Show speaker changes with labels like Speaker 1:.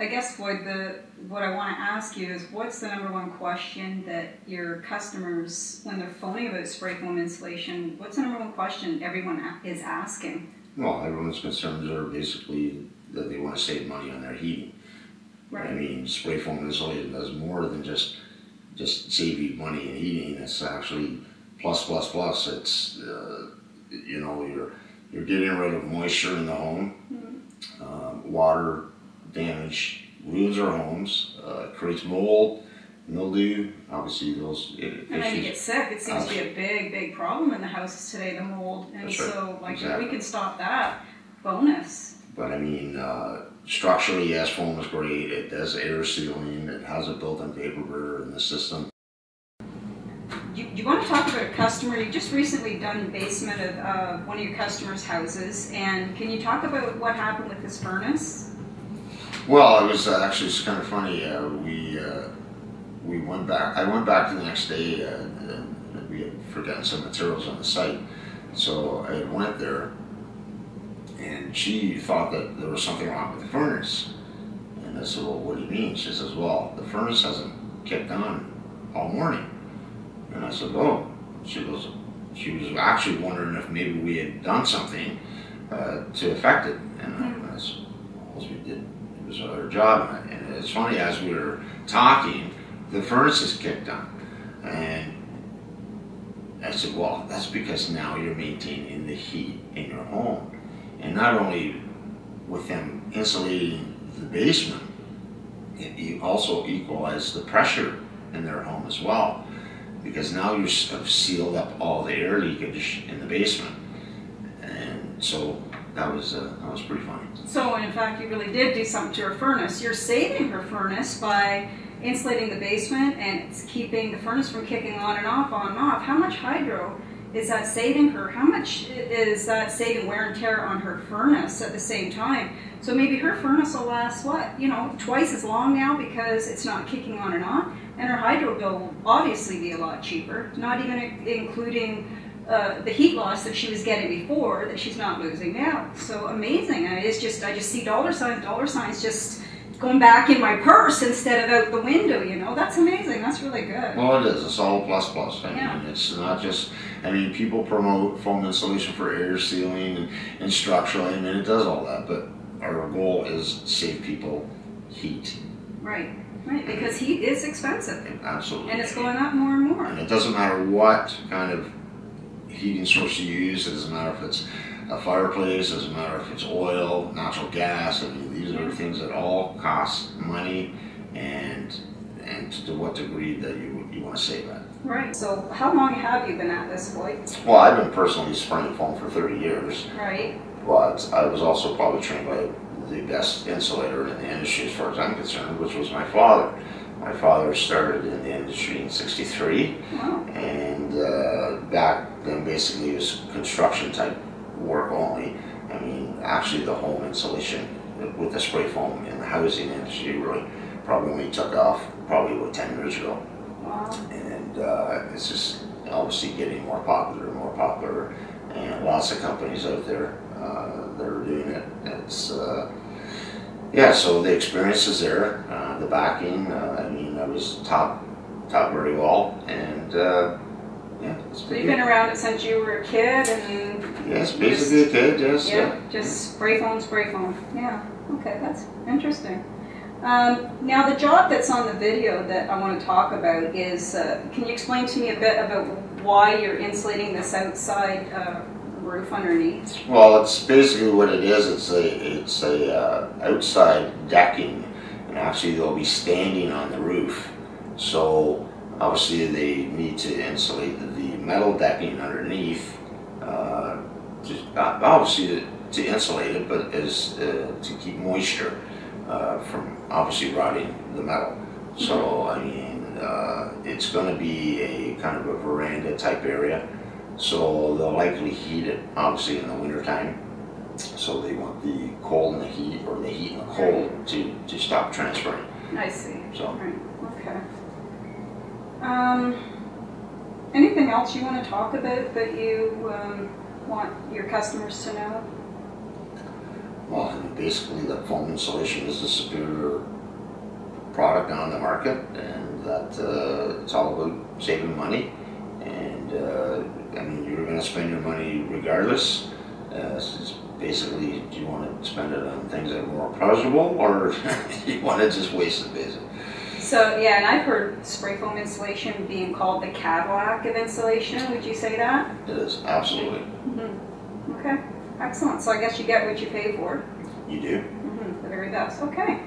Speaker 1: I guess, Floyd, what I want to ask you is, what's the #1 question that your customers, when they're phoning about spray foam insulation, what's the #1 question everyone is asking?
Speaker 2: Well, everyone's concerns are basically that they want to save money on their heating. Right. I mean, spray foam insulation does more than just save you money in heating. It's actually plus. It's you know, you're getting rid of moisture in the home, water damage ruins our homes, creates mold, mildew, obviously those issues.
Speaker 1: And then you get sick. It seems to be a big problem in the houses today, the mold. And so, like, exactly. If we can stop that, bonus.
Speaker 2: But I mean, structurally, yes, foam is great. It does air sealing. It has a built-in vapor barrier in the system.
Speaker 1: You want to talk about a customer? You've just recently done the basement of one of your customers' houses, and can you talk about what happened with this furnace?
Speaker 2: Well, it was actually kind of funny. We went back. I went back the next day. We had forgotten some materials on the site, so I went there, and she thought that there was something wrong with the furnace. And I said, "Well, what do you mean?" She says, "Well, the furnace hasn't kicked on all morning." And I said, "Oh." She was actually wondering if maybe we had done something to affect it. And I said, "Well, we did. It was our job." And it's funny, as we were talking, the furnace is kicked on. And I said, "Well, that's because now you're maintaining the heat in your home. And not only with them insulating the basement, you also equalize the pressure in their home as well. Because now you have sealed up all the air leakage in the basement." And so that was pretty funny. So
Speaker 1: in fact, you really did do something to her furnace. You're saving her furnace by insulating the basement, and it's keeping the furnace from kicking on and off, on and off. How much hydro is that saving her? How much is that saving wear and tear on her furnace at the same time? So maybe her furnace will last, what, you know, twice as long now because it's not kicking on and off, and her hydro bill will obviously be a lot cheaper, not even including the heat loss that she was getting before that she's not losing now. So amazing. I just see dollar signs just going back in my purse instead of out the window, you know. That's amazing. That's really good.
Speaker 2: Well, it is. It's all plus. I mean, it's not just, I mean, people promote foam insulation for air sealing and structural. I mean, it does all that, but our goal is to save people heat.
Speaker 1: Right, because heat is expensive.
Speaker 2: Absolutely.
Speaker 1: And it's going up more and more.
Speaker 2: And it doesn't matter what kind of heating source you use. It doesn't matter if it's a fireplace, it doesn't matter if it's oil, natural gas. I mean, these are things that all cost money, and to what degree that you want to save that.
Speaker 1: Right. So how long have you been at this, Floyd?
Speaker 2: Well, I've been personally spraying foam for 30 years.
Speaker 1: Right.
Speaker 2: But I was also probably trained by the best insulator in the industry as far as I'm concerned, which was my father. My father started in the industry in '63, wow. And back then basically it was construction type work only. I mean, actually the home insulation with the spray foam in the housing industry really probably only took off probably about 10 years ago. Wow. And it's just obviously getting more popular, and lots of companies out there that are doing it. It's yeah, so the experience is there, the backing. I mean, I was taught very well, and yeah.
Speaker 1: So you've been around it since you were a kid, and
Speaker 2: yes, basically a kid. Yes.
Speaker 1: Yeah, just spray foam. Yeah. Okay, that's interesting. Now the job that's on the video that I want to talk about is, can you explain to me a bit about why you're insulating this outside roof underneath? Well,
Speaker 2: it's basically what it is. It's a outside decking, and actually they'll be standing on the roof. So obviously they need to insulate the metal decking underneath, obviously to insulate it, but is to keep moisture from obviously rotting the metal. So I mean, it's going to be a kind of a veranda type area. So they'll likely heat it, obviously, in the winter time. So they want the cold and the heat, or the heat and the cold, to stop transferring.
Speaker 1: I see.
Speaker 2: So.
Speaker 1: Right. Okay. Anything else you want to talk about that you want your customers to know?
Speaker 2: well, I mean, basically that foam insulation is a superior product on the market, and that it's all about saving money. And I mean, you're going to spend your money regardless. It's basically, do you want to spend it on things that are more pleasurable, or you want to just waste it, basically? So
Speaker 1: yeah, and I've heard spray foam insulation being called the Cadillac of insulation. Would you say that?
Speaker 2: It is, absolutely.
Speaker 1: Mm-hmm. Okay, excellent. So I guess you get what you pay for.
Speaker 2: You do.
Speaker 1: Mm-hmm. The very best. Okay.